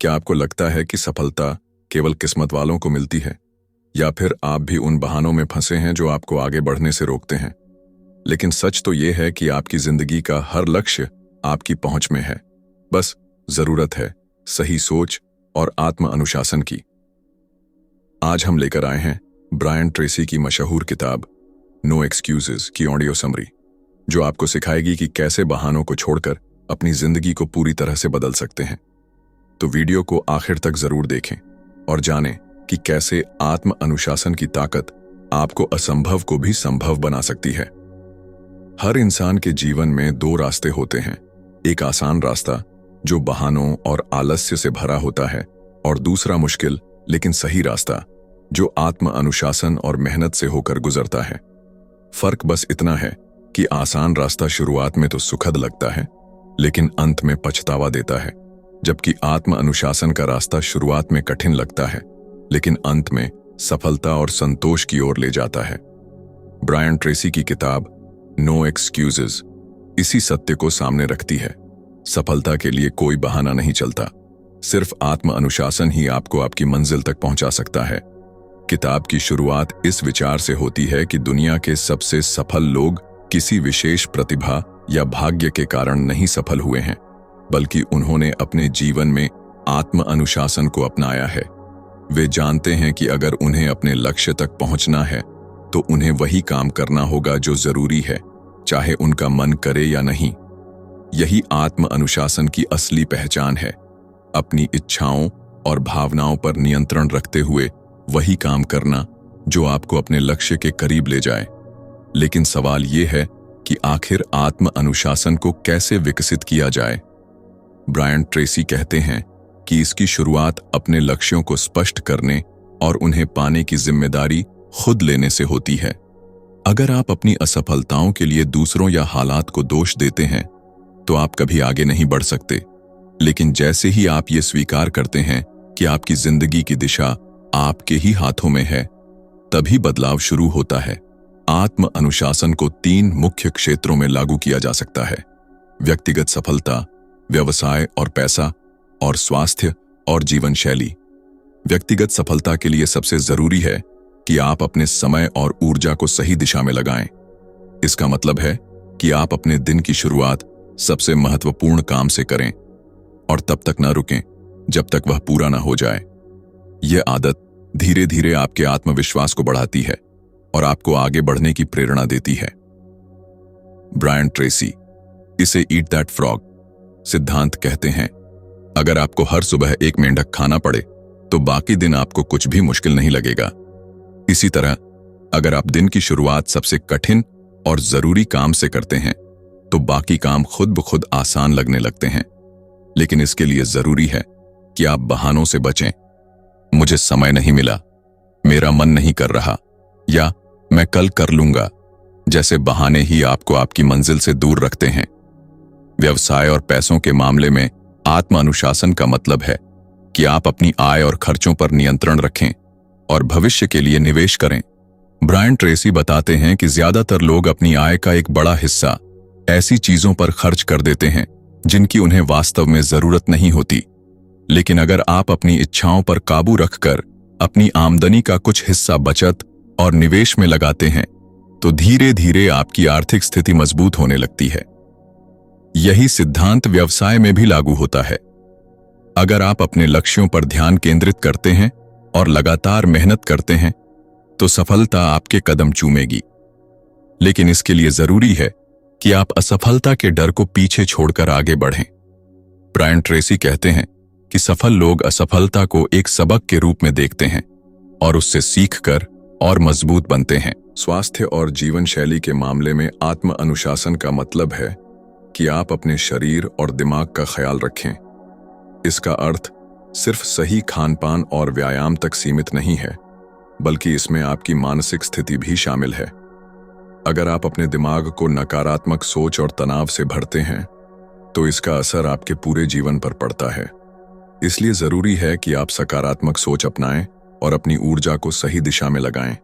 क्या आपको लगता है कि सफलता केवल किस्मत वालों को मिलती है, या फिर आप भी उन बहानों में फंसे हैं जो आपको आगे बढ़ने से रोकते हैं? लेकिन सच तो यह है कि आपकी जिंदगी का हर लक्ष्य आपकी पहुंच में है। बस जरूरत है सही सोच और आत्म अनुशासन की। आज हम लेकर आए हैं ब्रायन ट्रेसी की मशहूर किताब नो एक्सक्यूजेस की ऑडियो समरी, जो आपको सिखाएगी कि कैसे बहानों को छोड़कर अपनी जिंदगी को पूरी तरह से बदल सकते हैं। तो वीडियो को आखिर तक जरूर देखें और जानें कि कैसे आत्म अनुशासन की ताकत आपको असंभव को भी संभव बना सकती है। हर इंसान के जीवन में दो रास्ते होते हैं, एक आसान रास्ता जो बहानों और आलस्य से भरा होता है, और दूसरा मुश्किल लेकिन सही रास्ता जो आत्म अनुशासन और मेहनत से होकर गुजरता है। फर्क बस इतना है कि आसान रास्ता शुरुआत में तो सुखद लगता है, लेकिन अंत में पछतावा देता है, जबकि आत्म अनुशासन का रास्ता शुरुआत में कठिन लगता है, लेकिन अंत में सफलता और संतोष की ओर ले जाता है। ब्रायन ट्रेसी की किताब नो एक्सक्यूजेस इसी सत्य को सामने रखती है। सफलता के लिए कोई बहाना नहीं चलता, सिर्फ आत्म अनुशासन ही आपको आपकी मंजिल तक पहुंचा सकता है। किताब की शुरुआत इस विचार से होती है कि दुनिया के सबसे सफल लोग किसी विशेष प्रतिभा या भाग्य के कारण नहीं सफल हुए हैं, बल्कि उन्होंने अपने जीवन में आत्म अनुशासन को अपनाया है। वे जानते हैं कि अगर उन्हें अपने लक्ष्य तक पहुंचना है तो उन्हें वही काम करना होगा जो जरूरी है, चाहे उनका मन करे या नहीं। यही आत्म अनुशासन की असली पहचान है, अपनी इच्छाओं और भावनाओं पर नियंत्रण रखते हुए वही काम करना जो आपको अपने लक्ष्य के करीब ले जाए। लेकिन सवाल यह है कि आखिर आत्म अनुशासन को कैसे विकसित किया जाए। ब्रायन ट्रेसी कहते हैं कि इसकी शुरुआत अपने लक्ष्यों को स्पष्ट करने और उन्हें पाने की जिम्मेदारी खुद लेने से होती है। अगर आप अपनी असफलताओं के लिए दूसरों या हालात को दोष देते हैं तो आप कभी आगे नहीं बढ़ सकते। लेकिन जैसे ही आप ये स्वीकार करते हैं कि आपकी जिंदगी की दिशा आपके ही हाथों में है, तभी बदलाव शुरू होता है। आत्म अनुशासन को 3 मुख्य क्षेत्रों में लागू किया जा सकता है: व्यक्तिगत सफलता, व्यवसाय और पैसा, और स्वास्थ्य और जीवन शैली। व्यक्तिगत सफलता के लिए सबसे जरूरी है कि आप अपने समय और ऊर्जा को सही दिशा में लगाएं। इसका मतलब है कि आप अपने दिन की शुरुआत सबसे महत्वपूर्ण काम से करें और तब तक न रुकें जब तक वह पूरा न हो जाए। यह आदत धीरे धीरे आपके आत्मविश्वास को बढ़ाती है और आपको आगे बढ़ने की प्रेरणा देती है। ब्रायन ट्रेसी इसे ईट दैट फ्रॉग सिद्धांत कहते हैं। अगर आपको हर सुबह एक मेंढक खाना पड़े तो बाकी दिन आपको कुछ भी मुश्किल नहीं लगेगा। इसी तरह अगर आप दिन की शुरुआत सबसे कठिन और जरूरी काम से करते हैं तो बाकी काम खुद ब खुद आसान लगने लगते हैं। लेकिन इसके लिए जरूरी है कि आप बहानों से बचें। मुझे समय नहीं मिला, मेरा मन नहीं कर रहा, या मैं कल कर लूंगा जैसे बहाने ही आपको आपकी मंजिल से दूर रखते हैं। व्यवसाय और पैसों के मामले में आत्म अनुशासन का मतलब है कि आप अपनी आय और खर्चों पर नियंत्रण रखें और भविष्य के लिए निवेश करें। ब्रायन ट्रेसी बताते हैं कि ज्यादातर लोग अपनी आय का एक बड़ा हिस्सा ऐसी चीजों पर खर्च कर देते हैं जिनकी उन्हें वास्तव में जरूरत नहीं होती। लेकिन अगर आप अपनी इच्छाओं पर काबू रखकर अपनी आमदनी का कुछ हिस्सा बचत और निवेश में लगाते हैं तो धीरे धीरे आपकी आर्थिक स्थिति मजबूत होने लगती है। यही सिद्धांत व्यवसाय में भी लागू होता है। अगर आप अपने लक्ष्यों पर ध्यान केंद्रित करते हैं और लगातार मेहनत करते हैं तो सफलता आपके कदम चूमेगी। लेकिन इसके लिए जरूरी है कि आप असफलता के डर को पीछे छोड़कर आगे बढ़ें। ब्रायन ट्रेसी कहते हैं कि सफल लोग असफलता को एक सबक के रूप में देखते हैं और उससे सीखकर और मजबूत बनते हैं। स्वास्थ्य और जीवन शैली के मामले में आत्म अनुशासन का मतलब है कि आप अपने शरीर और दिमाग का ख्याल रखें। इसका अर्थ सिर्फ सही खानपान और व्यायाम तक सीमित नहीं है, बल्कि इसमें आपकी मानसिक स्थिति भी शामिल है। अगर आप अपने दिमाग को नकारात्मक सोच और तनाव से भरते हैं तो इसका असर आपके पूरे जीवन पर पड़ता है। इसलिए जरूरी है कि आप सकारात्मक सोच अपनाएं और अपनी ऊर्जा को सही दिशा में लगाएं।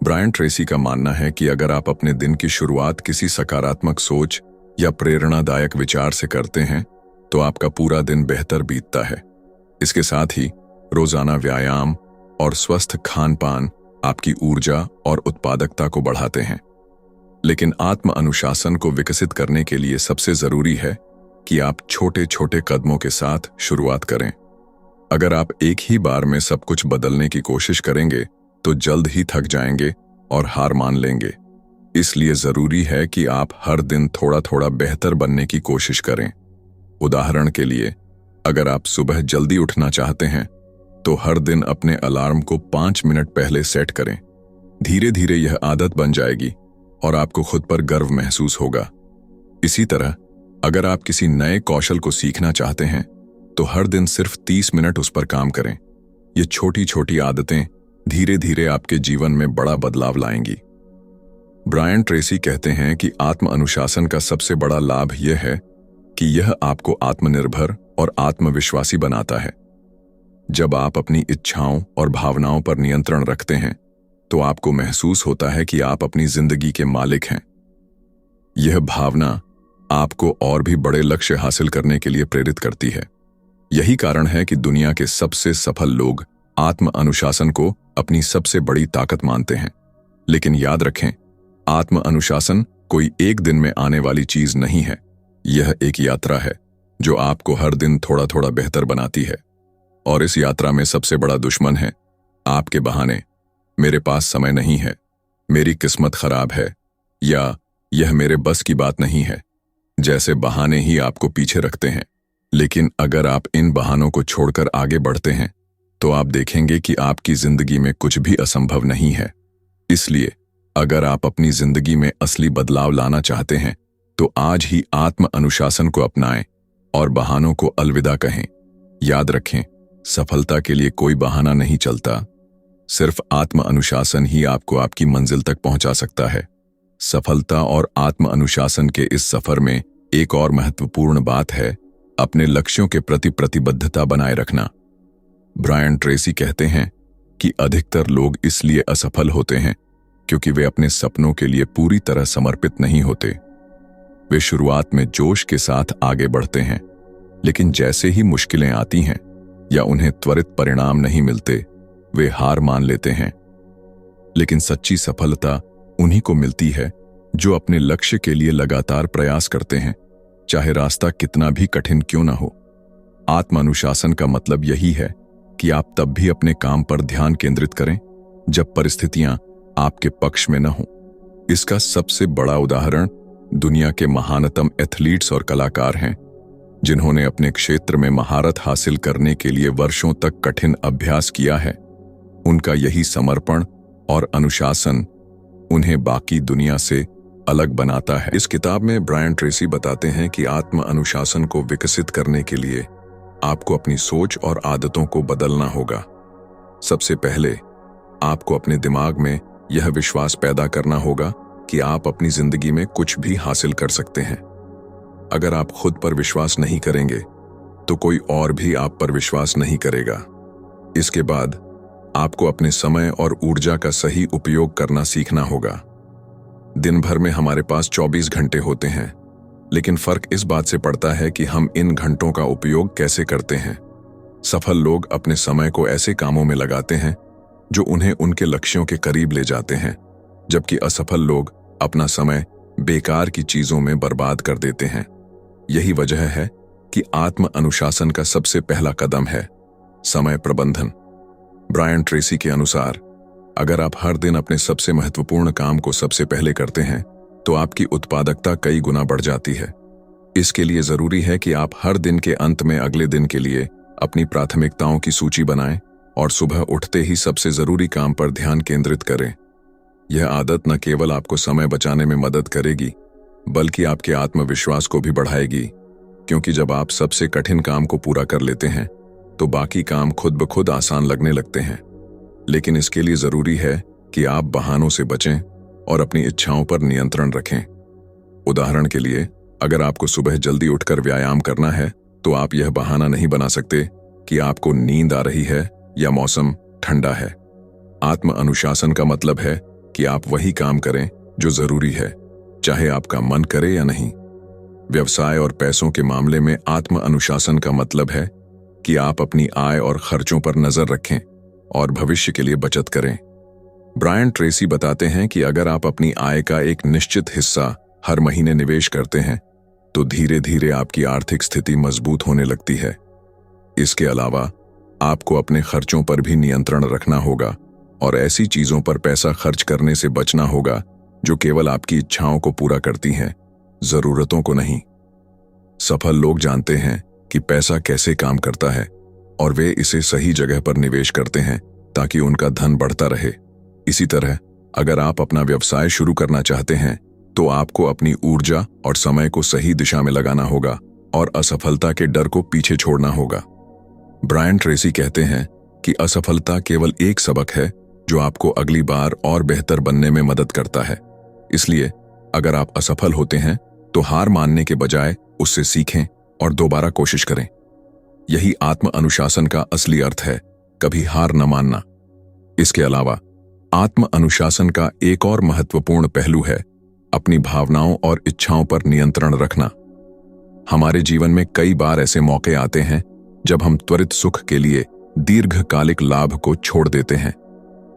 ब्रायन ट्रेसी का मानना है कि अगर आप अपने दिन की शुरुआत किसी सकारात्मक सोच या प्रेरणादायक विचार से करते हैं तो आपका पूरा दिन बेहतर बीतता है। इसके साथ ही रोजाना व्यायाम और स्वस्थ खान पान आपकी ऊर्जा और उत्पादकता को बढ़ाते हैं। लेकिन आत्म अनुशासन को विकसित करने के लिए सबसे जरूरी है कि आप छोटे छोटे कदमों के साथ शुरुआत करें। अगर आप एक ही बार में सब कुछ बदलने की कोशिश करेंगे तो जल्द ही थक जाएंगे और हार मान लेंगे। इसलिए जरूरी है कि आप हर दिन थोड़ा थोड़ा बेहतर बनने की कोशिश करें। उदाहरण के लिए, अगर आप सुबह जल्दी उठना चाहते हैं तो हर दिन अपने अलार्म को 5 मिनट पहले सेट करें। धीरे धीरे यह आदत बन जाएगी और आपको खुद पर गर्व महसूस होगा। इसी तरह अगर आप किसी नए कौशल को सीखना चाहते हैं तो हर दिन सिर्फ 30 मिनट उस पर काम करें। ये छोटी छोटी आदतें धीरे धीरे आपके जीवन में बड़ा बदलाव लाएंगी। ब्रायन ट्रेसी कहते हैं कि आत्म अनुशासन का सबसे बड़ा लाभ यह है कि यह आपको आत्मनिर्भर और आत्मविश्वासी बनाता है। जब आप अपनी इच्छाओं और भावनाओं पर नियंत्रण रखते हैं तो आपको महसूस होता है कि आप अपनी जिंदगी के मालिक हैं। यह भावना आपको और भी बड़े लक्ष्य हासिल करने के लिए प्रेरित करती है। यही कारण है कि दुनिया के सबसे सफल लोग आत्म अनुशासन को अपनी सबसे बड़ी ताकत मानते हैं। लेकिन याद रखें, आत्म अनुशासन कोई एक दिन में आने वाली चीज नहीं है। यह एक यात्रा है जो आपको हर दिन थोड़ा थोड़ा बेहतर बनाती है। और इस यात्रा में सबसे बड़ा दुश्मन है आपके बहाने। मेरे पास समय नहीं है, मेरी किस्मत खराब है, या यह मेरे बस की बात नहीं है, जैसे बहाने ही आपको पीछे रखते हैं। लेकिन अगर आप इन बहानों को छोड़कर आगे बढ़ते हैं तो आप देखेंगे कि आपकी जिंदगी में कुछ भी असंभव नहीं है। इसलिए अगर आप अपनी जिंदगी में असली बदलाव लाना चाहते हैं तो आज ही आत्म अनुशासन को अपनाएं और बहानों को अलविदा कहें। याद रखें, सफलता के लिए कोई बहाना नहीं चलता। सिर्फ आत्म अनुशासन ही आपको आपकी मंजिल तक पहुंचा सकता है। सफलता और आत्म अनुशासन के इस सफर में एक और महत्वपूर्ण बात है अपने लक्ष्यों के प्रति प्रतिबद्धता बनाए रखना। ब्रायन ट्रेसी कहते हैं कि अधिकतर लोग इसलिए असफल होते हैं क्योंकि वे अपने सपनों के लिए पूरी तरह समर्पित नहीं होते। वे शुरुआत में जोश के साथ आगे बढ़ते हैं, लेकिन जैसे ही मुश्किलें आती हैं या उन्हें त्वरित परिणाम नहीं मिलते, वे हार मान लेते हैं। लेकिन सच्ची सफलता उन्हीं को मिलती है जो अपने लक्ष्य के लिए लगातार प्रयास करते हैं, चाहे रास्ता कितना भी कठिन क्यों ना हो। आत्म अनुशासन का मतलब यही है कि आप तब भी अपने काम पर ध्यान केंद्रित करें जब परिस्थितियां आपके पक्ष में न हों। इसका सबसे बड़ा उदाहरण दुनिया के महानतम एथलीट्स और कलाकार हैं, जिन्होंने अपने क्षेत्र में महारत हासिल करने के लिए वर्षों तक कठिन अभ्यास किया है। उनका यही समर्पण और अनुशासन उन्हें बाकी दुनिया से अलग बनाता है। इस किताब में ब्रायन ट्रेसी बताते हैं कि आत्म अनुशासन को विकसित करने के लिए आपको अपनी सोच और आदतों को बदलना होगा। सबसे पहले आपको अपने दिमाग में यह विश्वास पैदा करना होगा कि आप अपनी जिंदगी में कुछ भी हासिल कर सकते हैं। अगर आप खुद पर विश्वास नहीं करेंगे तो कोई और भी आप पर विश्वास नहीं करेगा। इसके बाद आपको अपने समय और ऊर्जा का सही उपयोग करना सीखना होगा। दिन भर में हमारे पास 24 घंटे होते हैं, लेकिन फर्क इस बात से पड़ता है कि हम इन घंटों का उपयोग कैसे करते हैं। सफल लोग अपने समय को ऐसे कामों में लगाते हैं जो उन्हें उनके लक्ष्यों के करीब ले जाते हैं, जबकि असफल लोग अपना समय बेकार की चीजों में बर्बाद कर देते हैं। यही वजह है कि आत्म अनुशासन का सबसे पहला कदम है समय प्रबंधन। ब्रायन ट्रेसी के अनुसार अगर आप हर दिन अपने सबसे महत्वपूर्ण काम को सबसे पहले करते हैं तो आपकी उत्पादकता कई गुना बढ़ जाती है। इसके लिए जरूरी है कि आप हर दिन के अंत में अगले दिन के लिए अपनी प्राथमिकताओं की सूची बनाएं और सुबह उठते ही सबसे जरूरी काम पर ध्यान केंद्रित करें। यह आदत न केवल आपको समय बचाने में मदद करेगी, बल्कि आपके आत्मविश्वास को भी बढ़ाएगी, क्योंकि जब आप सबसे कठिन काम को पूरा कर लेते हैं तो बाकी काम खुद ब खुद आसान लगने लगते हैं। लेकिन इसके लिए जरूरी है कि आप बहानों से बचें और अपनी इच्छाओं पर नियंत्रण रखें। उदाहरण के लिए, अगर आपको सुबह जल्दी उठकर व्यायाम करना है तो आप यह बहाना नहीं बना सकते कि आपको नींद आ रही है या मौसम ठंडा है। आत्म अनुशासन का मतलब है कि आप वही काम करें जो जरूरी है, चाहे आपका मन करे या नहीं। व्यवसाय और पैसों के मामले में आत्म अनुशासन का मतलब है कि आप अपनी आय और खर्चों पर नजर रखें और भविष्य के लिए बचत करें। ब्रायन ट्रेसी बताते हैं कि अगर आप अपनी आय का एक निश्चित हिस्सा हर महीने निवेश करते हैं तो धीरे धीरे आपकी आर्थिक स्थिति मजबूत होने लगती है। इसके अलावा आपको अपने खर्चों पर भी नियंत्रण रखना होगा और ऐसी चीजों पर पैसा खर्च करने से बचना होगा जो केवल आपकी इच्छाओं को पूरा करती हैं, जरूरतों को नहीं। सफल लोग जानते हैं कि पैसा कैसे काम करता है और वे इसे सही जगह पर निवेश करते हैं ताकि उनका धन बढ़ता रहे। इसी तरह अगर आप अपना व्यवसाय शुरू करना चाहते हैं तो आपको अपनी ऊर्जा और समय को सही दिशा में लगाना होगा और असफलता के डर को पीछे छोड़ना होगा। ब्रायन ट्रेसी कहते हैं कि असफलता केवल एक सबक है जो आपको अगली बार और बेहतर बनने में मदद करता है। इसलिए अगर आप असफल होते हैं तो हार मानने के बजाय उससे सीखें और दोबारा कोशिश करें। यही आत्म अनुशासन का असली अर्थ है, कभी हार न मानना। इसके अलावा आत्म अनुशासन का एक और महत्वपूर्ण पहलू है अपनी भावनाओं और इच्छाओं पर नियंत्रण रखना। हमारे जीवन में कई बार ऐसे मौके आते हैं जब हम त्वरित सुख के लिए दीर्घकालिक लाभ को छोड़ देते हैं।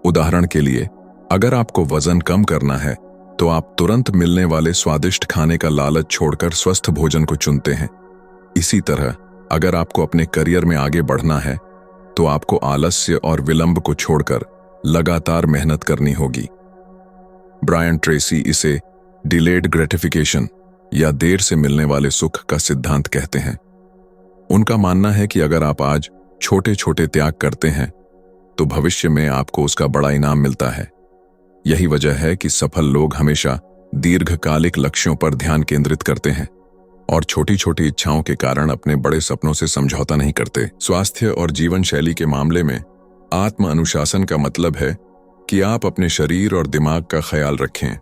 उदाहरण के लिए, अगर आपको वजन कम करना है तो आप तुरंत मिलने वाले स्वादिष्ट खाने का लालच छोड़कर स्वस्थ भोजन को चुनते हैं। इसी तरह अगर आपको अपने करियर में आगे बढ़ना है तो आपको आलस्य और विलंब को छोड़कर लगातार मेहनत करनी होगी। ब्रायन ट्रेसी इसे डिलेड ग्रेटिफिकेशन या देर से मिलने वाले सुख का सिद्धांत कहते हैं। उनका मानना है कि अगर आप आज छोटे छोटे त्याग करते हैं तो भविष्य में आपको उसका बड़ा इनाम मिलता है। यही वजह है कि सफल लोग हमेशा दीर्घकालिक लक्ष्यों पर ध्यान केंद्रित करते हैं और छोटी छोटी इच्छाओं के कारण अपने बड़े सपनों से समझौता नहीं करते। स्वास्थ्य और जीवन शैली के मामले में आत्म अनुशासन का मतलब है कि आप अपने शरीर और दिमाग का ख्याल रखें।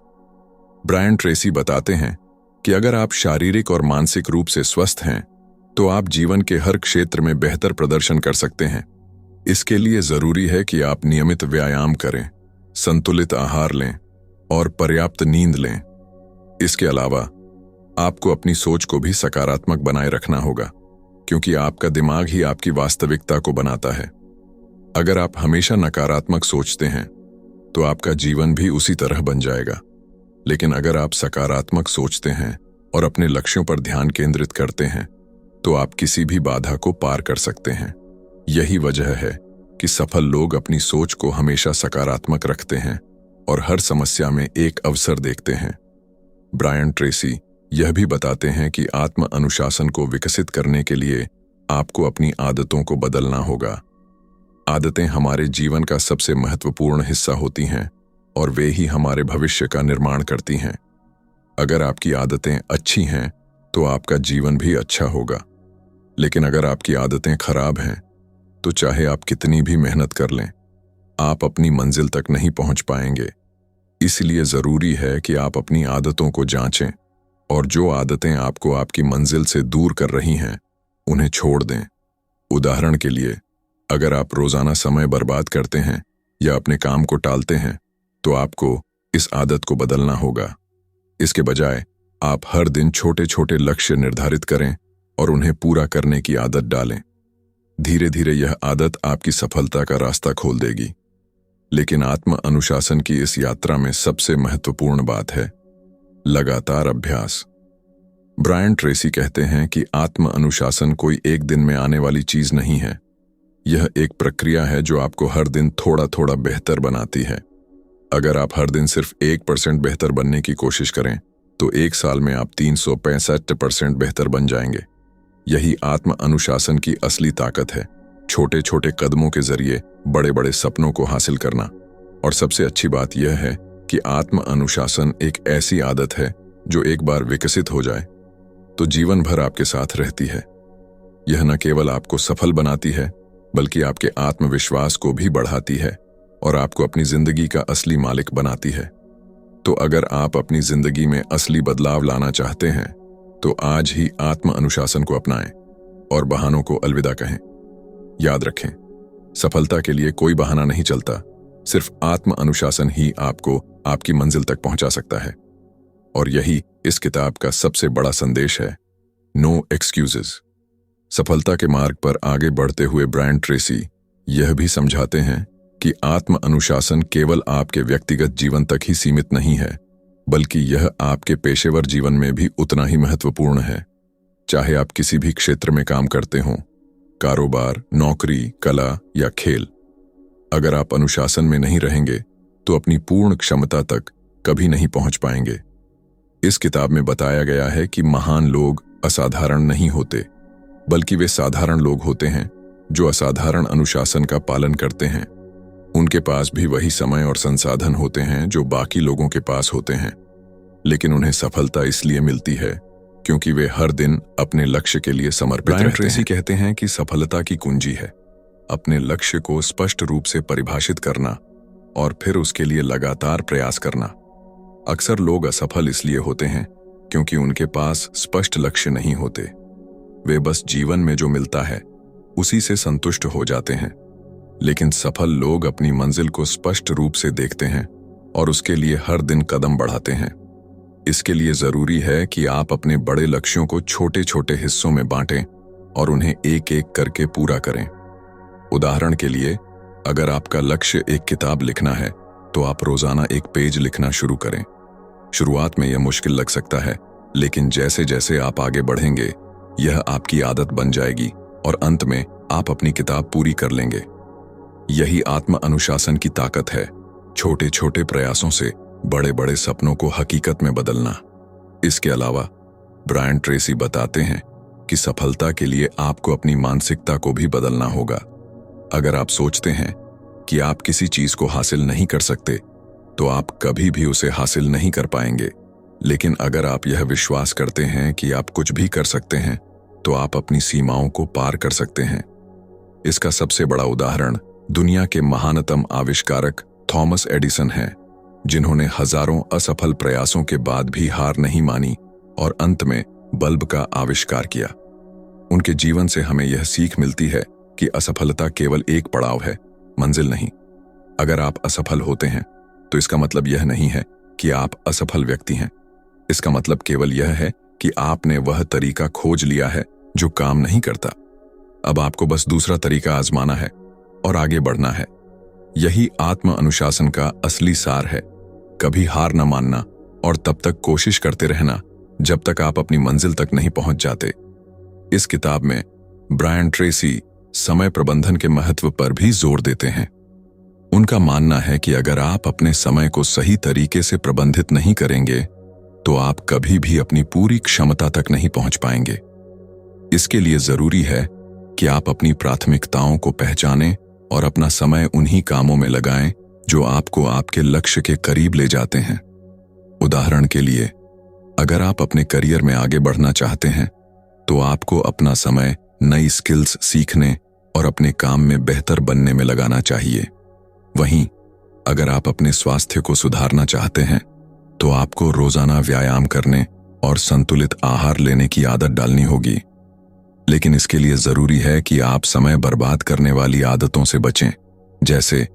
ब्रायन ट्रेसी बताते हैं कि अगर आप शारीरिक और मानसिक रूप से स्वस्थ हैं तो आप जीवन के हर क्षेत्र में बेहतर प्रदर्शन कर सकते हैं। इसके लिए जरूरी है कि आप नियमित व्यायाम करें, संतुलित आहार लें और पर्याप्त नींद लें। इसके अलावा आपको अपनी सोच को भी सकारात्मक बनाए रखना होगा, क्योंकि आपका दिमाग ही आपकी वास्तविकता को बनाता है। अगर आप हमेशा नकारात्मक सोचते हैं तो आपका जीवन भी उसी तरह बन जाएगा। लेकिन अगर आप सकारात्मक सोचते हैं और अपने लक्ष्यों पर ध्यान केंद्रित करते हैं तो आप किसी भी बाधा को पार कर सकते हैं। यही वजह है कि सफल लोग अपनी सोच को हमेशा सकारात्मक रखते हैं और हर समस्या में एक अवसर देखते हैं। ब्रायन ट्रेसी यह भी बताते हैं कि आत्म अनुशासन को विकसित करने के लिए आपको अपनी आदतों को बदलना होगा। आदतें हमारे जीवन का सबसे महत्वपूर्ण हिस्सा होती हैं और वे ही हमारे भविष्य का निर्माण करती हैं। अगर आपकी आदतें अच्छी हैं तो आपका जीवन भी अच्छा होगा, लेकिन अगर आपकी आदतें खराब हैं तो चाहे आप कितनी भी मेहनत कर लें, आप अपनी मंजिल तक नहीं पहुंच पाएंगे। इसलिए जरूरी है कि आप अपनी आदतों को जांचें और जो आदतें आपको आपकी मंजिल से दूर कर रही हैं उन्हें छोड़ दें। उदाहरण के लिए, अगर आप रोजाना समय बर्बाद करते हैं या अपने काम को टालते हैं तो आपको इस आदत को बदलना होगा। इसके बजाय आप हर दिन छोटे छोटे लक्ष्य निर्धारित करें और उन्हें पूरा करने की आदत डालें। धीरे धीरे यह आदत आपकी सफलता का रास्ता खोल देगी। लेकिन आत्म अनुशासन की इस यात्रा में सबसे महत्वपूर्ण बात है लगातार अभ्यास। ब्रायन ट्रेसी कहते हैं कि आत्म अनुशासन कोई एक दिन में आने वाली चीज नहीं है। यह एक प्रक्रिया है जो आपको हर दिन थोड़ा थोड़ा बेहतर बनाती है। अगर आप हर दिन सिर्फ 1% बेहतर बनने की कोशिश करें तो एक साल में आप 365% बेहतर बन जाएंगे। यही आत्म अनुशासन की असली ताकत है, छोटे छोटे कदमों के जरिए बड़े बड़े सपनों को हासिल करना। और सबसे अच्छी बात यह है कि आत्म अनुशासन एक ऐसी आदत है जो एक बार विकसित हो जाए तो जीवन भर आपके साथ रहती है। यह न केवल आपको सफल बनाती है बल्कि आपके आत्मविश्वास को भी बढ़ाती है और आपको अपनी जिंदगी का असली मालिक बनाती है। तो अगर आप अपनी जिंदगी में असली बदलाव लाना चाहते हैं तो आज ही आत्म अनुशासन को अपनाएं और बहानों को अलविदा कहें। याद रखें, सफलता के लिए कोई बहाना नहीं चलता, सिर्फ आत्म अनुशासन ही आपको आपकी मंजिल तक पहुंचा सकता है। और यही इस किताब का सबसे बड़ा संदेश है, नो एक्सक्यूजेस। सफलता के मार्ग पर आगे बढ़ते हुए ब्रायन ट्रेसी यह भी समझाते हैं कि आत्म अनुशासन केवल आपके व्यक्तिगत जीवन तक ही सीमित नहीं है, बल्कि यह आपके पेशेवर जीवन में भी उतना ही महत्वपूर्ण है। चाहे आप किसी भी क्षेत्र में काम करते हों, कारोबार, नौकरी, कला या खेल, अगर आप अनुशासन में नहीं रहेंगे तो अपनी पूर्ण क्षमता तक कभी नहीं पहुंच पाएंगे। इस किताब में बताया गया है कि महान लोग असाधारण नहीं होते, बल्कि वे साधारण लोग होते हैं जो असाधारण अनुशासन का पालन करते हैं। उनके पास भी वही समय और संसाधन होते हैं जो बाकी लोगों के पास होते हैं, लेकिन उन्हें सफलता इसलिए मिलती है क्योंकि वे हर दिन अपने लक्ष्य के लिए समर्पित रहते हैं। ट्रेसी कहते हैं कि सफलता की कुंजी है अपने लक्ष्य को स्पष्ट रूप से परिभाषित करना और फिर उसके लिए लगातार प्रयास करना। अक्सर लोग असफल इसलिए होते हैं क्योंकि उनके पास स्पष्ट लक्ष्य नहीं होते। वे बस जीवन में जो मिलता है उसी से संतुष्ट हो जाते हैं। लेकिन सफल लोग अपनी मंजिल को स्पष्ट रूप से देखते हैं और उसके लिए हर दिन कदम बढ़ाते हैं। इसके लिए जरूरी है कि आप अपने बड़े लक्ष्यों को छोटे छोटे हिस्सों में बांटें और उन्हें एक एक करके पूरा करें। उदाहरण के लिए, अगर आपका लक्ष्य एक किताब लिखना है तो आप रोजाना एक पेज लिखना शुरू करें। शुरुआत में यह मुश्किल लग सकता है, लेकिन जैसे जैसे आप आगे बढ़ेंगे यह आपकी आदत बन जाएगी और अंत में आप अपनी किताब पूरी कर लेंगे। यही आत्म अनुशासन की ताकत है, छोटे छोटे प्रयासों से बड़े बड़े सपनों को हकीकत में बदलना। इसके अलावा ब्रायन ट्रेसी बताते हैं कि सफलता के लिए आपको अपनी मानसिकता को भी बदलना होगा। अगर आप सोचते हैं कि आप किसी चीज को हासिल नहीं कर सकते, तो आप कभी भी उसे हासिल नहीं कर पाएंगे। लेकिन अगर आप यह विश्वास करते हैं कि आप कुछ भी कर सकते हैं, तो आप अपनी सीमाओं को पार कर सकते हैं। इसका सबसे बड़ा उदाहरण दुनिया के महानतम आविष्कारक थॉमस एडिसन हैं, जिन्होंने हजारों असफल प्रयासों के बाद भी हार नहीं मानी और अंत में बल्ब का आविष्कार किया। उनके जीवन से हमें यह सीख मिलती है कि असफलता केवल एक पड़ाव है, मंजिल नहीं। अगर आप असफल होते हैं तो इसका मतलब यह नहीं है कि आप असफल व्यक्ति हैं। इसका मतलब केवल यह है कि आपने वह तरीका खोज लिया है जो काम नहीं करता। अब आपको बस दूसरा तरीका आजमाना है और आगे बढ़ना है। यही आत्म अनुशासन का असली सार है। कभी हार न मानना और तब तक कोशिश करते रहना जब तक आप अपनी मंजिल तक नहीं पहुंच जाते। इस किताब में ब्रायन ट्रेसी समय प्रबंधन के महत्व पर भी जोर देते हैं। उनका मानना है कि अगर आप अपने समय को सही तरीके से प्रबंधित नहीं करेंगे, तो आप कभी भी अपनी पूरी क्षमता तक नहीं पहुंच पाएंगे। इसके लिए जरूरी है कि आप अपनी प्राथमिकताओं को पहचानें और अपना समय उन्हीं कामों में लगाएं जो आपको आपके लक्ष्य के करीब ले जाते हैं। उदाहरण के लिए, अगर आप अपने करियर में आगे बढ़ना चाहते हैं, तो आपको अपना समय नई स्किल्स सीखने और अपने काम में बेहतर बनने में लगाना चाहिए। वहीं अगर आप अपने स्वास्थ्य को सुधारना चाहते हैं, तो आपको रोजाना व्यायाम करने और संतुलित आहार लेने की आदत डालनी होगी। लेकिन इसके लिए जरूरी है कि आप समय बर्बाद करने वाली आदतों से बचें, जैसे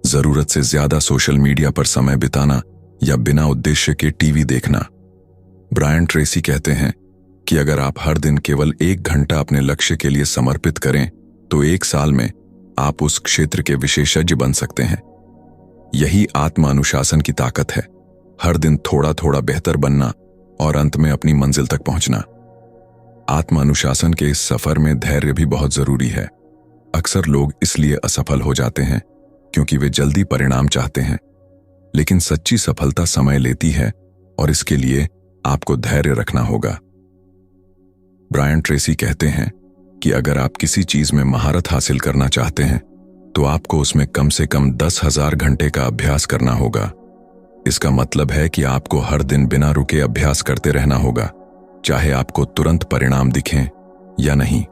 जरूरत से ज्यादा सोशल मीडिया पर समय बिताना या बिना उद्देश्य के टीवी देखना। ब्रायन ट्रेसी कहते हैं कि अगर आप हर दिन केवल 1 घंटा अपने लक्ष्य के लिए समर्पित करें, तो 1 साल में आप उस क्षेत्र के विशेषज्ञ बन सकते हैं। यही आत्म अनुशासन की ताकत है, हर दिन थोड़ा थोड़ा बेहतर बनना और अंत में अपनी मंजिल तक पहुंचना। आत्म अनुशासन के इस सफर में धैर्य भी बहुत जरूरी है। अक्सर लोग इसलिए असफल हो जाते हैं क्योंकि वे जल्दी परिणाम चाहते हैं, लेकिन सच्ची सफलता समय लेती है और इसके लिए आपको धैर्य रखना होगा। ब्रायन ट्रेसी कहते हैं कि अगर आप किसी चीज में महारत हासिल करना चाहते हैं, तो आपको उसमें कम से कम 10,000 घंटे का अभ्यास करना होगा। इसका मतलब है कि आपको हर दिन बिना रुके अभ्यास करते रहना होगा, चाहे आपको तुरंत परिणाम दिखें या नहीं।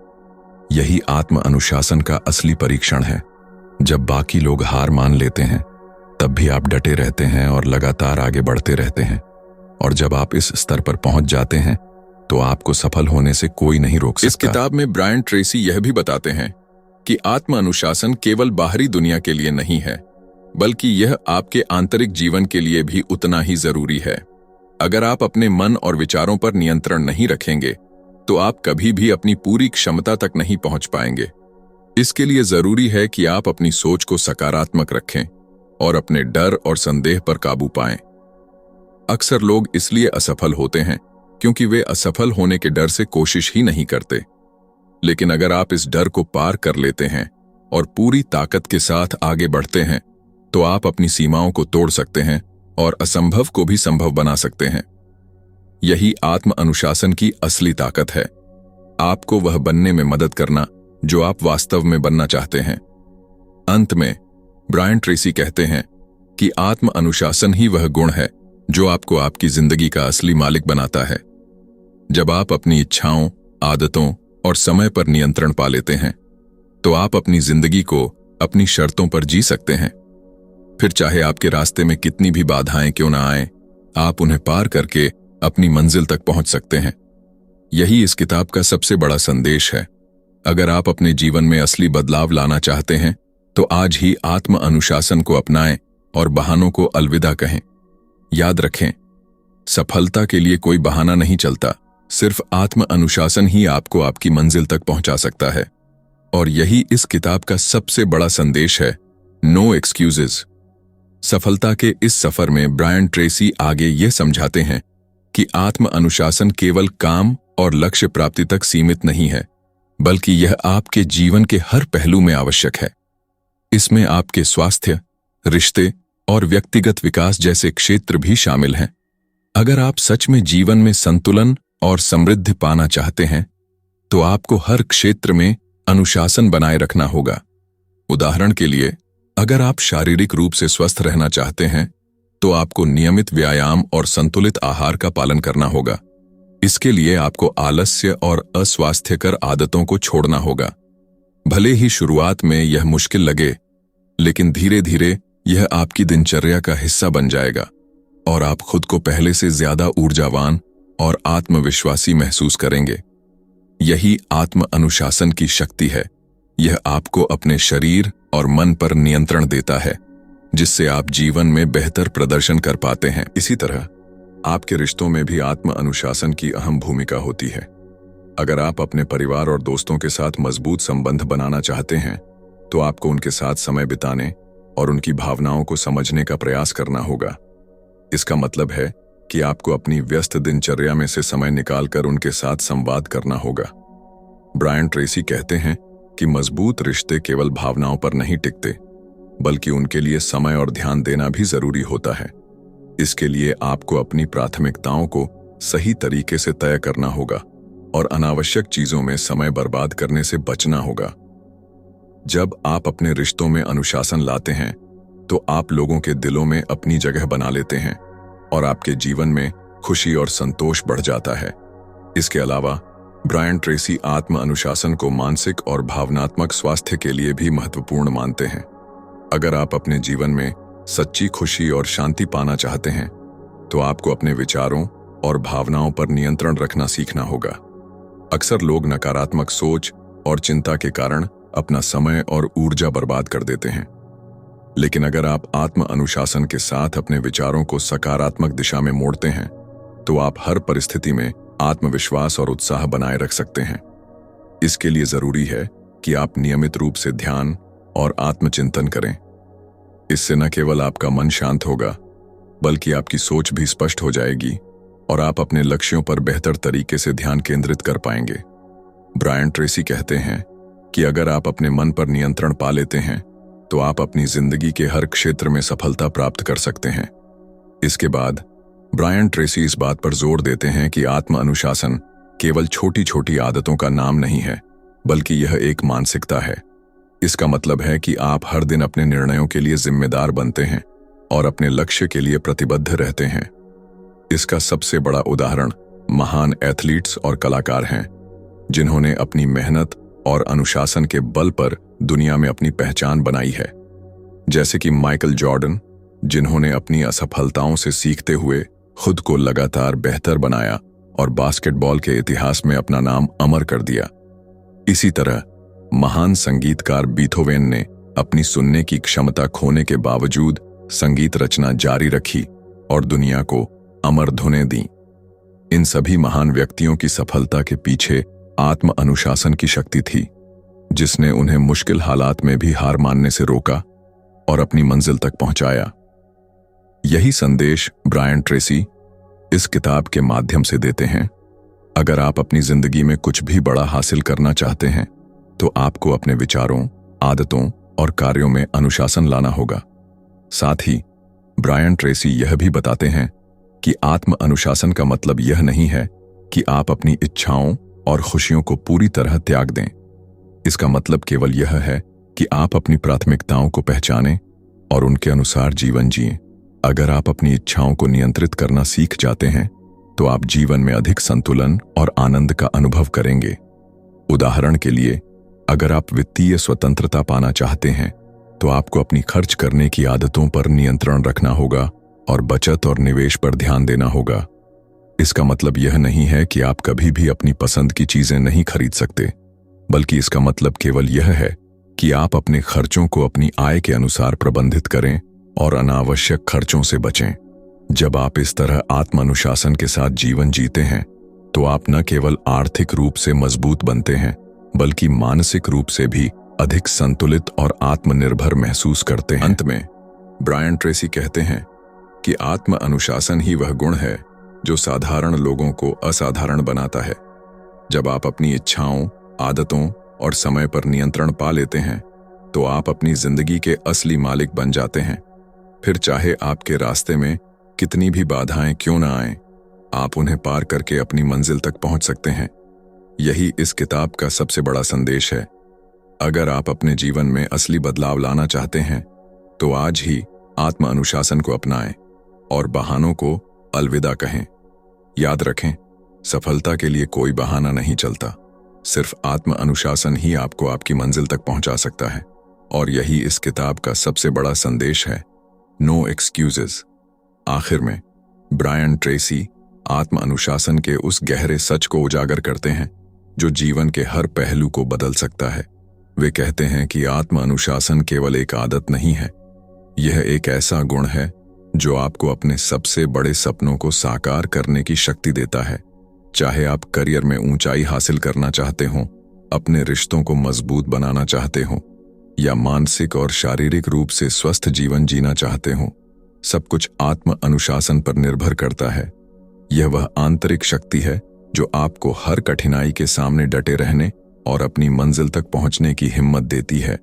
यही आत्म अनुशासन का असली परीक्षण है। जब बाकी लोग हार मान लेते हैं, तब भी आप डटे रहते हैं और लगातार आगे बढ़ते रहते हैं। और जब आप इस स्तर पर पहुंच जाते हैं, तो आपको सफल होने से कोई नहीं रोक सकता। इस किताब में ब्रायन ट्रेसी यह भी बताते हैं कि आत्म अनुशासन केवल बाहरी दुनिया के लिए नहीं है, बल्कि यह आपके आंतरिक जीवन के लिए भी उतना ही जरूरी है। अगर आप अपने मन और विचारों पर नियंत्रण नहीं रखेंगे, तो आप कभी भी अपनी पूरी क्षमता तक नहीं पहुंच पाएंगे। इसके लिए जरूरी है कि आप अपनी सोच को सकारात्मक रखें और अपने डर और संदेह पर काबू पाएं। अक्सर लोग इसलिए असफल होते हैं क्योंकि वे असफल होने के डर से कोशिश ही नहीं करते। लेकिन अगर आप इस डर को पार कर लेते हैं और पूरी ताकत के साथ आगे बढ़ते हैं, तो आप अपनी सीमाओं को तोड़ सकते हैं और असंभव को भी संभव बना सकते हैं। यही आत्म अनुशासन की असली ताकत है, आपको वह बनने में मदद करना जो आप वास्तव में बनना चाहते हैं। अंत में ब्रायन ट्रेसी कहते हैं कि आत्म अनुशासन ही वह गुण है जो आपको आपकी जिंदगी का असली मालिक बनाता है। जब आप अपनी इच्छाओं, आदतों और समय पर नियंत्रण पा लेते हैं, तो आप अपनी जिंदगी को अपनी शर्तों पर जी सकते हैं। फिर चाहे आपके रास्ते में कितनी भी बाधाएं क्यों ना आएं, आप उन्हें पार करके अपनी मंजिल तक पहुंच सकते हैं। यही इस किताब का सबसे बड़ा संदेश है। अगर आप अपने जीवन में असली बदलाव लाना चाहते हैं, तो आज ही आत्म अनुशासन को अपनाएं और बहानों को अलविदा कहें। याद रखें, सफलता के लिए कोई बहाना नहीं चलता, सिर्फ आत्म अनुशासन ही आपको आपकी मंजिल तक पहुंचा सकता है। और यही इस किताब का सबसे बड़ा संदेश है, नो एक्सक्यूजेज। सफलता के इस सफर में ब्रायन ट्रेसी आगे ये समझाते हैं कि आत्म अनुशासन केवल काम और लक्ष्य प्राप्ति तक सीमित नहीं है, बल्कि यह आपके जीवन के हर पहलू में आवश्यक है। इसमें आपके स्वास्थ्य, रिश्ते और व्यक्तिगत विकास जैसे क्षेत्र भी शामिल हैं। अगर आप सच में जीवन में संतुलन और समृद्धि पाना चाहते हैं, तो आपको हर क्षेत्र में अनुशासन बनाए रखना होगा। उदाहरण के लिए, अगर आप शारीरिक रूप से स्वस्थ रहना चाहते हैं, तो आपको नियमित व्यायाम और संतुलित आहार का पालन करना होगा। इसके लिए आपको आलस्य और अस्वास्थ्यकर आदतों को छोड़ना होगा। भले ही शुरुआत में यह मुश्किल लगे, लेकिन धीरे धीरे यह आपकी दिनचर्या का हिस्सा बन जाएगा और आप खुद को पहले से ज्यादा ऊर्जावान और आत्मविश्वासी महसूस करेंगे। यही आत्म अनुशासन की शक्ति है। यह आपको अपने शरीर और मन पर नियंत्रण देता है, जिससे आप जीवन में बेहतर प्रदर्शन कर पाते हैं। इसी तरह आपके रिश्तों में भी आत्म अनुशासन की अहम भूमिका होती है। अगर आप अपने परिवार और दोस्तों के साथ मजबूत संबंध बनाना चाहते हैं, तो आपको उनके साथ समय बिताने और उनकी भावनाओं को समझने का प्रयास करना होगा। इसका मतलब है कि आपको अपनी व्यस्त दिनचर्या में से समय निकालकर उनके साथ संवाद करना होगा। ब्रायन ट्रेसी कहते हैं कि मजबूत रिश्ते केवल भावनाओं पर नहीं टिकते, बल्कि उनके लिए समय और ध्यान देना भी जरूरी होता है। इसके लिए आपको अपनी प्राथमिकताओं को सही तरीके से तय करना होगा और अनावश्यक चीजों में समय बर्बाद करने से बचना होगा। जब आप अपने रिश्तों में अनुशासन लाते हैं, तो आप लोगों के दिलों में अपनी जगह बना लेते हैं और आपके जीवन में खुशी और संतोष बढ़ जाता है। इसके अलावा ब्रायन ट्रेसी आत्म अनुशासन को मानसिक और भावनात्मक स्वास्थ्य के लिए भी महत्वपूर्ण मानते हैं। अगर आप अपने जीवन में सच्ची खुशी और शांति पाना चाहते हैं, तो आपको अपने विचारों और भावनाओं पर नियंत्रण रखना सीखना होगा। अक्सर लोग नकारात्मक सोच और चिंता के कारण अपना समय और ऊर्जा बर्बाद कर देते हैं। लेकिन अगर आप आत्म अनुशासन के साथ अपने विचारों को सकारात्मक दिशा में मोड़ते हैं, तो आप हर परिस्थिति में आत्मविश्वास और उत्साह बनाए रख सकते हैं। इसके लिए जरूरी है कि आप नियमित रूप से ध्यान और आत्मचिंतन करें। इससे न केवल आपका मन शांत होगा, बल्कि आपकी सोच भी स्पष्ट हो जाएगी और आप अपने लक्ष्यों पर बेहतर तरीके से ध्यान केंद्रित कर पाएंगे। ब्रायन ट्रेसी कहते हैं कि अगर आप अपने मन पर नियंत्रण पा लेते हैं, तो आप अपनी जिंदगी के हर क्षेत्र में सफलता प्राप्त कर सकते हैं। इसके बाद ब्रायन ट्रेसी इस बात पर जोर देते हैं कि आत्म अनुशासन केवल छोटी छोटी आदतों का नाम नहीं है, बल्कि यह एक मानसिकता है। इसका मतलब है कि आप हर दिन अपने निर्णयों के लिए जिम्मेदार बनते हैं और अपने लक्ष्य के लिए प्रतिबद्ध रहते हैं। इसका सबसे बड़ा उदाहरण महान एथलीट्स और कलाकार हैं, जिन्होंने अपनी मेहनत और अनुशासन के बल पर दुनिया में अपनी पहचान बनाई है। जैसे कि माइकल जॉर्डन, जिन्होंने अपनी असफलताओं से सीखते हुए खुद को लगातार बेहतर बनाया और बास्केटबॉल के इतिहास में अपना नाम अमर कर दिया। इसी तरह महान संगीतकार बीथोवेन ने अपनी सुनने की क्षमता खोने के बावजूद संगीत रचना जारी रखी और दुनिया को अमर धुनें दी। इन सभी महान व्यक्तियों की सफलता के पीछे आत्म अनुशासन की शक्ति थी, जिसने उन्हें मुश्किल हालात में भी हार मानने से रोका और अपनी मंजिल तक पहुंचाया। यही संदेश ब्रायन ट्रेसी इस किताब के माध्यम से देते हैं। अगर आप अपनी जिंदगी में कुछ भी बड़ा हासिल करना चाहते हैं तो आपको अपने विचारों, आदतों और कार्यों में अनुशासन लाना होगा। साथ ही ब्रायन ट्रेसी यह भी बताते हैं कि आत्म अनुशासन का मतलब यह नहीं है कि आप अपनी इच्छाओं और खुशियों को पूरी तरह त्याग दें। इसका मतलब केवल यह है कि आप अपनी प्राथमिकताओं को पहचानें और उनके अनुसार जीवन जिएं। अगर आप अपनी इच्छाओं को नियंत्रित करना सीख जाते हैं तो आप जीवन में अधिक संतुलन और आनंद का अनुभव करेंगे। उदाहरण के लिए, अगर आप वित्तीय स्वतंत्रता पाना चाहते हैं तो आपको अपनी खर्च करने की आदतों पर नियंत्रण रखना होगा और बचत और निवेश पर ध्यान देना होगा। इसका मतलब यह नहीं है कि आप कभी भी अपनी पसंद की चीजें नहीं खरीद सकते, बल्कि इसका मतलब केवल यह है कि आप अपने खर्चों को अपनी आय के अनुसार प्रबंधित करें और अनावश्यक खर्चों से बचें। जब आप इस तरह आत्म अनुशासन के साथ जीवन जीते हैं तो आप न केवल आर्थिक रूप से मजबूत बनते हैं, बल्कि मानसिक रूप से भी अधिक संतुलित और आत्मनिर्भर महसूस करते हैं। अंत में ब्रायन ट्रेसी कहते हैं कि आत्म अनुशासन ही वह गुण है जो साधारण लोगों को असाधारण बनाता है। जब आप अपनी इच्छाओं, आदतों और समय पर नियंत्रण पा लेते हैं तो आप अपनी जिंदगी के असली मालिक बन जाते हैं। फिर चाहे आपके रास्ते में कितनी भी बाधाएं क्यों ना आएं, आप उन्हें पार करके अपनी मंजिल तक पहुंच सकते हैं। यही इस किताब का सबसे बड़ा संदेश है। अगर आप अपने जीवन में असली बदलाव लाना चाहते हैं तो आज ही आत्म अनुशासन को अपनाएं और बहानों को अलविदा कहें। याद रखें, सफलता के लिए कोई बहाना नहीं चलता, सिर्फ आत्म अनुशासन ही आपको आपकी मंजिल तक पहुंचा सकता है। और यही इस किताब का सबसे बड़ा संदेश है, नो एक्सक्यूजेस। आखिर में ब्रायन ट्रेसी आत्म अनुशासन के उस गहरे सच को उजागर करते हैं जो जीवन के हर पहलू को बदल सकता है। वे कहते हैं कि आत्म अनुशासन केवल एक आदत नहीं है, यह एक ऐसा गुण है जो आपको अपने सबसे बड़े सपनों को साकार करने की शक्ति देता है। चाहे आप करियर में ऊंचाई हासिल करना चाहते हो, अपने रिश्तों को मजबूत बनाना चाहते हो या मानसिक और शारीरिक रूप से स्वस्थ जीवन जीना चाहते हो, सब कुछ आत्म अनुशासन पर निर्भर करता है। यह वह आंतरिक शक्ति है जो आपको हर कठिनाई के सामने डटे रहने और अपनी मंजिल तक पहुंचने की हिम्मत देती है।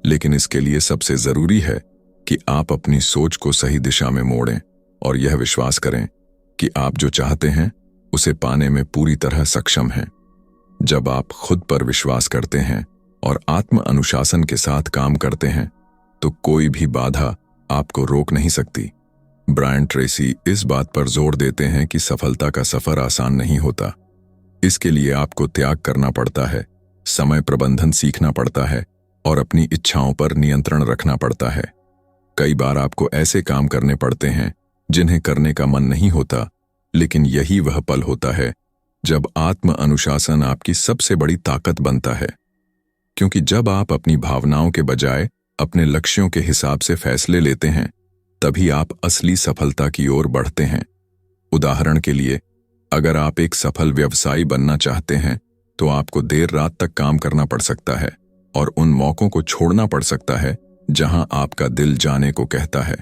लेकिन इसके लिए सबसे जरूरी है कि आप अपनी सोच को सही दिशा में मोड़ें और यह विश्वास करें कि आप जो चाहते हैं उसे पाने में पूरी तरह सक्षम हैं। जब आप खुद पर विश्वास करते हैं और आत्म अनुशासन के साथ काम करते हैं तो कोई भी बाधा आपको रोक नहीं सकती। ब्रायन ट्रेसी इस बात पर जोर देते हैं कि सफलता का सफर आसान नहीं होता। इसके लिए आपको त्याग करना पड़ता है, समय प्रबंधन सीखना पड़ता है और अपनी इच्छाओं पर नियंत्रण रखना पड़ता है। कई बार आपको ऐसे काम करने पड़ते हैं जिन्हें करने का मन नहीं होता, लेकिन यही वह पल होता है जब आत्म अनुशासन आपकी सबसे बड़ी ताकत बनता है। क्योंकि जब आप अपनी भावनाओं के बजाय अपने लक्ष्यों के हिसाब से फैसले लेते हैं, तभी आप असली सफलता की ओर बढ़ते हैं। उदाहरण के लिए, अगर आप एक सफल व्यवसायी बनना चाहते हैं तो आपको देर रात तक काम करना पड़ सकता है और उन मौकों को छोड़ना पड़ सकता है जहां आपका दिल जाने को कहता है।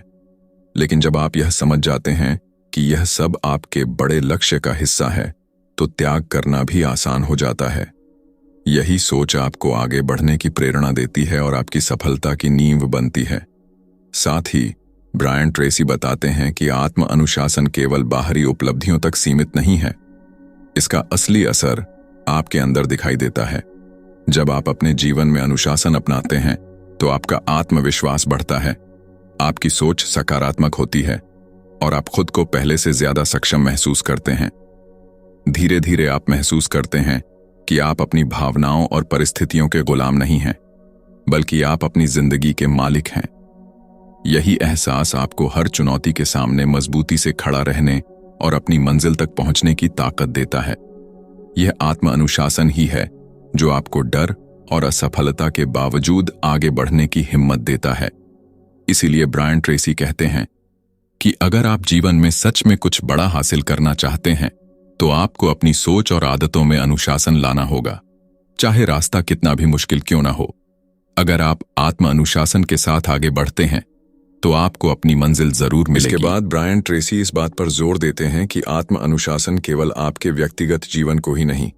लेकिन जब आप यह समझ जाते हैं कि यह सब आपके बड़े लक्ष्य का हिस्सा है तो त्याग करना भी आसान हो जाता है। यही सोच आपको आगे बढ़ने की प्रेरणा देती है और आपकी सफलता की नींव बनती है। साथ ही ब्रायन ट्रेसी बताते हैं कि आत्म अनुशासन केवल बाहरी उपलब्धियों तक सीमित नहीं है, इसका असली असर आपके अंदर दिखाई देता है। जब आप अपने जीवन में अनुशासन अपनाते हैं तो आपका आत्मविश्वास बढ़ता है, आपकी सोच सकारात्मक होती है और आप खुद को पहले से ज्यादा सक्षम महसूस करते हैं। धीरे धीरे आप महसूस करते हैं कि आप अपनी भावनाओं और परिस्थितियों के गुलाम नहीं हैं, बल्कि आप अपनी जिंदगी के मालिक हैं। यही एहसास आपको हर चुनौती के सामने मजबूती से खड़ा रहने और अपनी मंजिल तक पहुंचने की ताकत देता है। यह आत्म अनुशासन ही है जो आपको डर और असफलता के बावजूद आगे बढ़ने की हिम्मत देता है। इसीलिए ब्रायन ट्रेसी कहते हैं कि अगर आप जीवन में सच में कुछ बड़ा हासिल करना चाहते हैं तो आपको अपनी सोच और आदतों में अनुशासन लाना होगा, चाहे रास्ता कितना भी मुश्किल क्यों ना हो। अगर आप आत्म अनुशासन के साथ आगे बढ़ते हैं तो आपको अपनी मंजिल जरूर मिलेगी। इसके बाद ब्रायन ट्रेसी इस बात पर जोर देते हैं कि आत्म अनुशासन केवल आपके व्यक्तिगत जीवन को ही नहीं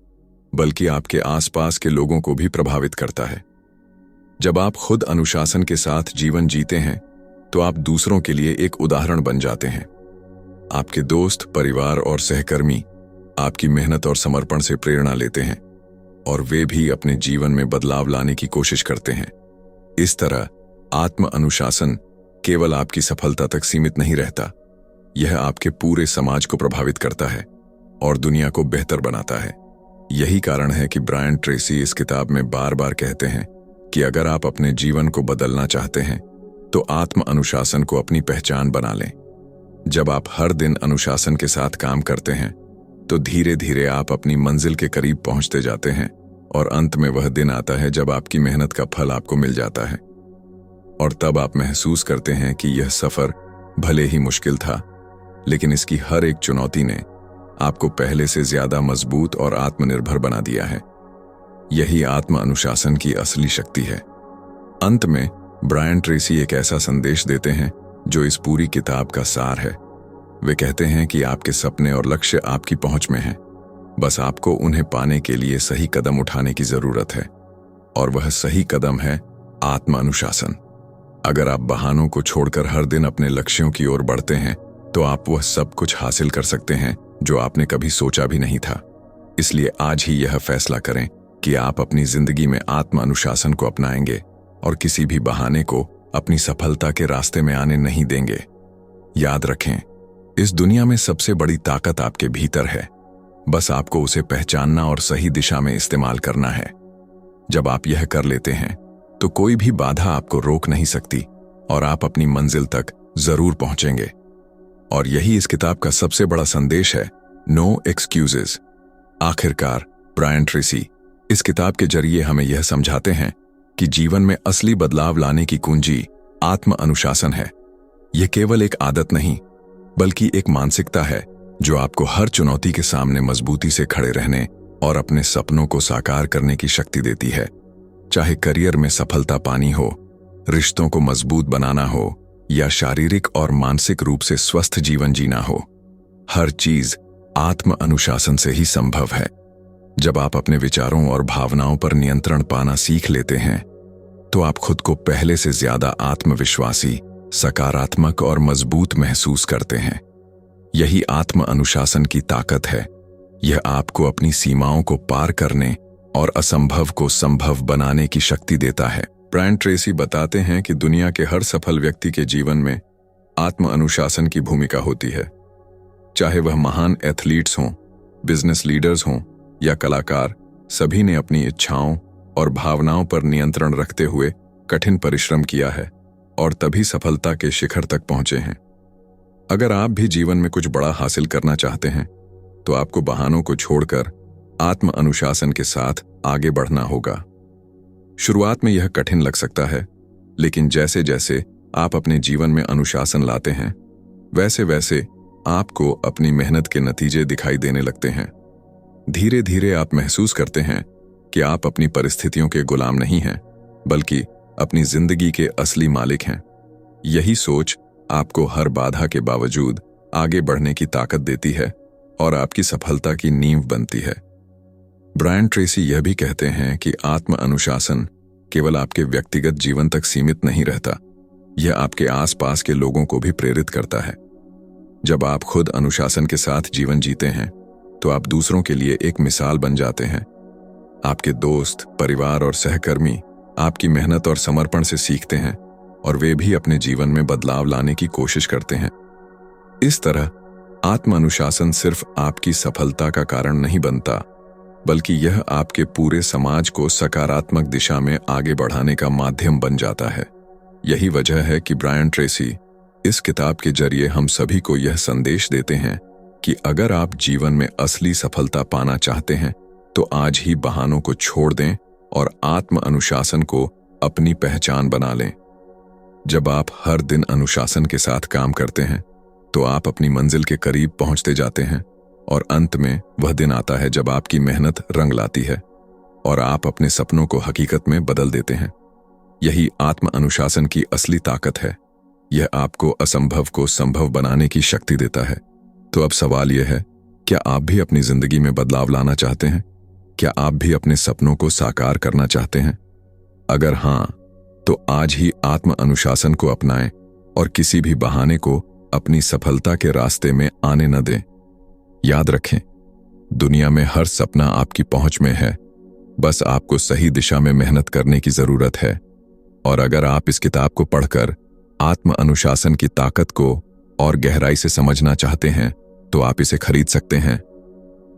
बल्कि आपके आसपास के लोगों को भी प्रभावित करता है। जब आप खुद अनुशासन के साथ जीवन जीते हैं तो आप दूसरों के लिए एक उदाहरण बन जाते हैं। आपके दोस्त, परिवार और सहकर्मी आपकी मेहनत और समर्पण से प्रेरणा लेते हैं और वे भी अपने जीवन में बदलाव लाने की कोशिश करते हैं। इस तरह आत्म अनुशासन केवल आपकी सफलता तक सीमित नहीं रहता, यह आपके पूरे समाज को प्रभावित करता है और दुनिया को बेहतर बनाता है। यही कारण है कि ब्रायन ट्रेसी इस किताब में बार बार कहते हैं कि अगर आप अपने जीवन को बदलना चाहते हैं तो आत्म अनुशासन को अपनी पहचान बना लें। जब आप हर दिन अनुशासन के साथ काम करते हैं तो धीरे धीरे आप अपनी मंजिल के करीब पहुंचते जाते हैं और अंत में वह दिन आता है जब आपकी मेहनत का फल आपको मिल जाता है और तब आप महसूस करते हैं कि यह सफर भले ही मुश्किल था, लेकिन इसकी हर एक चुनौती ने आपको पहले से ज्यादा मजबूत और आत्मनिर्भर बना दिया है। यही आत्म अनुशासन की असली शक्ति है। अंत में ब्रायन ट्रेसी एक ऐसा संदेश देते हैं जो इस पूरी किताब का सार है। वे कहते हैं कि आपके सपने और लक्ष्य आपकी पहुंच में हैं, बस आपको उन्हें पाने के लिए सही कदम उठाने की जरूरत है और वह सही कदम है आत्म अनुशासन। अगर आप बहानों को छोड़कर हर दिन अपने लक्ष्यों की ओर बढ़ते हैं तो आप वह सब कुछ हासिल कर सकते हैं जो आपने कभी सोचा भी नहीं था। इसलिए आज ही यह फैसला करें कि आप अपनी जिंदगी में आत्म अनुशासन को अपनाएंगे और किसी भी बहाने को अपनी सफलता के रास्ते में आने नहीं देंगे। याद रखें, इस दुनिया में सबसे बड़ी ताकत आपके भीतर है, बस आपको उसे पहचानना और सही दिशा में इस्तेमाल करना है। जब आप यह कर लेते हैं तो कोई भी बाधा आपको रोक नहीं सकती और आप अपनी मंजिल तक जरूर पहुंचेंगे। और यही इस किताब का सबसे बड़ा संदेश है, नो एक्सक्यूजेस। आखिरकार ब्रायन ट्रेसी इस किताब के जरिए हमें यह समझाते हैं कि जीवन में असली बदलाव लाने की कुंजी आत्म अनुशासन है। यह केवल एक आदत नहीं बल्कि एक मानसिकता है जो आपको हर चुनौती के सामने मजबूती से खड़े रहने और अपने सपनों को साकार करने की शक्ति देती है। चाहे करियर में सफलता पानी हो, रिश्तों को मजबूत बनाना हो या शारीरिक और मानसिक रूप से स्वस्थ जीवन जीना हो, हर चीज आत्म अनुशासन से ही संभव है। जब आप अपने विचारों और भावनाओं पर नियंत्रण पाना सीख लेते हैं तो आप खुद को पहले से ज्यादा आत्मविश्वासी, सकारात्मक और मजबूत महसूस करते हैं। यही आत्म अनुशासन की ताकत है। यह आपको अपनी सीमाओं को पार करने और असंभव को संभव बनाने की शक्ति देता है। ब्रायन ट्रेसी बताते हैं कि दुनिया के हर सफल व्यक्ति के जीवन में आत्म अनुशासन की भूमिका होती है। चाहे वह महान एथलीट्स हों, बिजनेस लीडर्स हों या कलाकार, सभी ने अपनी इच्छाओं और भावनाओं पर नियंत्रण रखते हुए कठिन परिश्रम किया है और तभी सफलता के शिखर तक पहुंचे हैं। अगर आप भी जीवन में कुछ बड़ा हासिल करना चाहते हैं तो आपको बहानों को छोड़कर आत्म अनुशासन के साथ आगे बढ़ना होगा। शुरुआत में यह कठिन लग सकता है, लेकिन जैसे जैसे आप अपने जीवन में अनुशासन लाते हैं वैसे वैसे आपको अपनी मेहनत के नतीजे दिखाई देने लगते हैं। धीरे धीरे आप महसूस करते हैं कि आप अपनी परिस्थितियों के गुलाम नहीं हैं बल्कि अपनी जिंदगी के असली मालिक हैं। यही सोच आपको हर बाधा के बावजूद आगे बढ़ने की ताकत देती है और आपकी सफलता की नींव बनती है। ब्रायन ट्रेसी यह भी कहते हैं कि आत्म अनुशासन केवल आपके व्यक्तिगत जीवन तक सीमित नहीं रहता, यह आपके आसपास के लोगों को भी प्रेरित करता है। जब आप खुद अनुशासन के साथ जीवन जीते हैं तो आप दूसरों के लिए एक मिसाल बन जाते हैं। आपके दोस्त, परिवार और सहकर्मी आपकी मेहनत और समर्पण से सीखते हैं और वे भी अपने जीवन में बदलाव लाने की कोशिश करते हैं। इस तरह आत्म अनुशासन सिर्फ आपकी सफलता का कारण नहीं बनता, बल्कि यह आपके पूरे समाज को सकारात्मक दिशा में आगे बढ़ाने का माध्यम बन जाता है। यही वजह है कि ब्रायन ट्रेसी इस किताब के जरिए हम सभी को यह संदेश देते हैं कि अगर आप जीवन में असली सफलता पाना चाहते हैं तो आज ही बहानों को छोड़ दें और आत्म अनुशासन को अपनी पहचान बना लें। जब आप हर दिन अनुशासन के साथ काम करते हैं तो आप अपनी मंजिल के करीब पहुंचते जाते हैं और अंत में वह दिन आता है जब आपकी मेहनत रंग लाती है और आप अपने सपनों को हकीकत में बदल देते हैं। यही आत्म अनुशासन की असली ताकत है। यह आपको असंभव को संभव बनाने की शक्ति देता है। तो अब सवाल यह है, क्या आप भी अपनी जिंदगी में बदलाव लाना चाहते हैं? क्या आप भी अपने सपनों को साकार करना चाहते हैं? अगर हां, तो आज ही आत्म अनुशासन को अपनाएं और किसी भी बहाने को अपनी सफलता के रास्ते में आने न दें। याद रखें, दुनिया में हर सपना आपकी पहुंच में है, बस आपको सही दिशा में मेहनत करने की जरूरत है। और अगर आप इस किताब को पढ़कर आत्म अनुशासन की ताकत को और गहराई से समझना चाहते हैं तो आप इसे खरीद सकते हैं।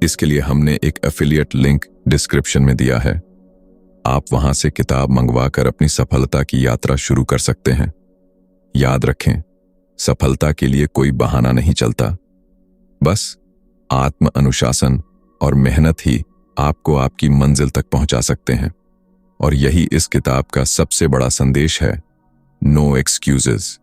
इसके लिए हमने एक एफिलिएट लिंक डिस्क्रिप्शन में दिया है। आप वहां से किताब मंगवाकर अपनी सफलता की यात्रा शुरू कर सकते हैं। याद रखें, सफलता के लिए कोई बहाना नहीं चलता, बस आत्म अनुशासन और मेहनत ही आपको आपकी मंजिल तक पहुंचा सकते हैं। और यही इस किताब का सबसे बड़ा संदेश है, नो एक्सक्यूजेस।